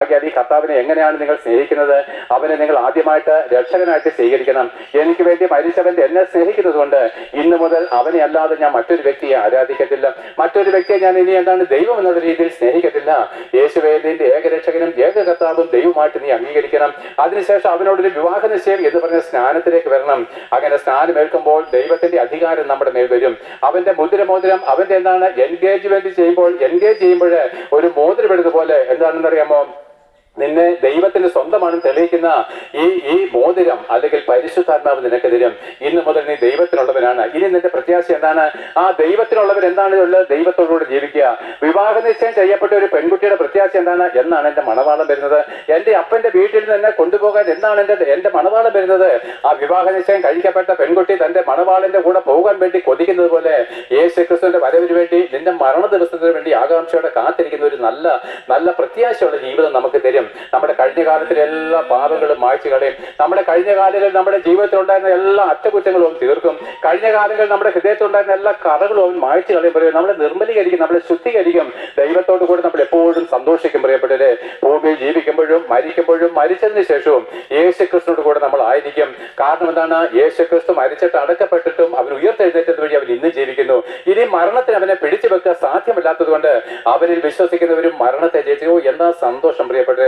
ഈ കർത്താവിനെ എങ്ങനെയാണ് നിങ്ങൾ സ്നേഹിക്കുന്നത്? അവനെ നിങ്ങൾ ആദ്യമായിട്ട് രക്ഷകനായിട്ട് സ്വീകരിക്കണം. എനിക്ക് വേണ്ടി മരിച്ചവൻ എന്നെ സ്നേഹിക്കുന്നത് കൊണ്ട് ഇന്നു മുതൽ അവനെ അല്ലാതെ ഞാൻ മറ്റൊരു വ്യക്തിയെ ആരാധിക്കത്തില്ല, മറ്റൊരു വ്യക്തിയെ ഞാൻ ഇനി എന്താണ് ദൈവം എന്നുള്ള രീതിയിൽ സ്നേഹിക്കത്തില്ല. യേശുവേ നിന്റെ ഏകരക്ഷകനും ഏക കർത്താവും ദൈവമായിട്ട് നീ അംഗീകരിക്കണം. അതിനുശേഷം അവനോടൊരു വിവാഹ നിശ്ചയം എന്ന് പറഞ്ഞ സ്നാനത്തിലേക്ക് വരണം. അങ്ങനെ സ്നാനമേൽക്കുമ്പോൾ ദൈവത്തിന്റെ അധികാരം നമ്മുടെ മേൽ വരും. അവന്റെ മോതിരം അവന്റെ എന്താണ് എൻഗേജ്മെന്റ് ചെയ്യുമ്പോൾ ഒരു മോതിരം എടുത്തതുപോലെ എന്താണെന്ന് അറിയാമോ, നിന്നെ ദൈവത്തിന് സ്വന്തമാണെന്ന് തെളിയിക്കുന്ന ഈ മോതിരം അല്ലെങ്കിൽ പരിശുദ്ധാത്മാവ് നിനക്ക് തരും. ഇന്നു മുതൽ നീ ദൈവത്തിനുള്ളവനാണ്. ഇനി നിന്റെ പ്രത്യാശ എന്താണ്? ആ ദൈവത്തിനുള്ളവൻ എന്താണ് ഉള്ളത്? ദൈവത്തോടുകൂടി ജീവിക്കുക. വിവാഹ നിശ്ചയം ചെയ്യപ്പെട്ട ഒരു പെൺകുട്ടിയുടെ പ്രത്യാശ എന്താണ്? എന്നാണ് എന്റെ മണവാളം വരുന്നത്. എന്റെ അപ്പന്റെ വീട്ടിൽ നിന്ന് കൊണ്ടുപോകാൻ എന്നാണ് എന്റെ മണവാളം വരുന്നത്. ആ വിവാഹ നിശ്ചയം കഴിക്കപ്പെട്ട പെൺകുട്ടി തന്റെ മണവാളിന്റെ കൂടെ പോകാൻ വേണ്ടി കൊതിക്കുന്നത് പോലെ യേശു ക്രിസ്തുവിന്റെ വരവിന് വേണ്ടി, നിന്റെ മരണ ദിവസത്തിന് വേണ്ടി ആകാംക്ഷയോടെ കാത്തിരിക്കുന്ന ഒരു നല്ല പ്രത്യാശയുള്ള ജീവിതം നമുക്ക് തരും. നമ്മുടെ കഴിഞ്ഞ കാലത്തിലെ എല്ലാ പാപങ്ങളും മായ്ച്ചു കളയും. നമ്മുടെ കഴിഞ്ഞ കാലങ്ങളിൽ നമ്മുടെ ജീവിതത്തിൽ ഉണ്ടായിരുന്ന എല്ലാ അറ്റകുറ്റങ്ങളും തീർക്കും. കഴിഞ്ഞ കാലങ്ങളിൽ നമ്മുടെ ഹൃദയത്തിൽ ഉണ്ടായിരുന്ന എല്ലാ കറകളും അവൻ മായ്ച്ചു കളയും. പറയും നമ്മളെ നിർമ്മലീകരിക്കും, നമ്മളെ ശുദ്ധീകരിക്കും. ദൈവത്തോട് കൂടി നമ്മൾ എപ്പോഴും സന്തോഷിക്കും. പ്രിയപ്പെട്ടവരെ, ഭൂമിയിൽ ജീവിക്കുമ്പോഴും മരിക്കുമ്പോഴും മരിച്ചതിന് ശേഷവും യേശു ക്രിസ്തുവിനോട് കൂടെ നമ്മൾ ആയിരിക്കും. കാരണം എന്താണ്? യേശു ക്രിസ്തു മരിച്ചിട്ട് അടക്കപ്പെട്ടിട്ടും അവൻ ഉയർത്തെഴുന്നേറ്റത് വഴി അവൻ ഇന്ന് ജീവിക്കുന്നു. ഇനി മരണത്തിന് അവനെ പിടിച്ചു വെക്കാൻ സാധ്യമല്ലാത്തത് കൊണ്ട് അവരിൽ വിശ്വസിക്കുന്നവരും മരണത്തെ ജയിച്ചു. എന്താ സന്തോഷം പ്രിയപ്പെട്ടവരെ!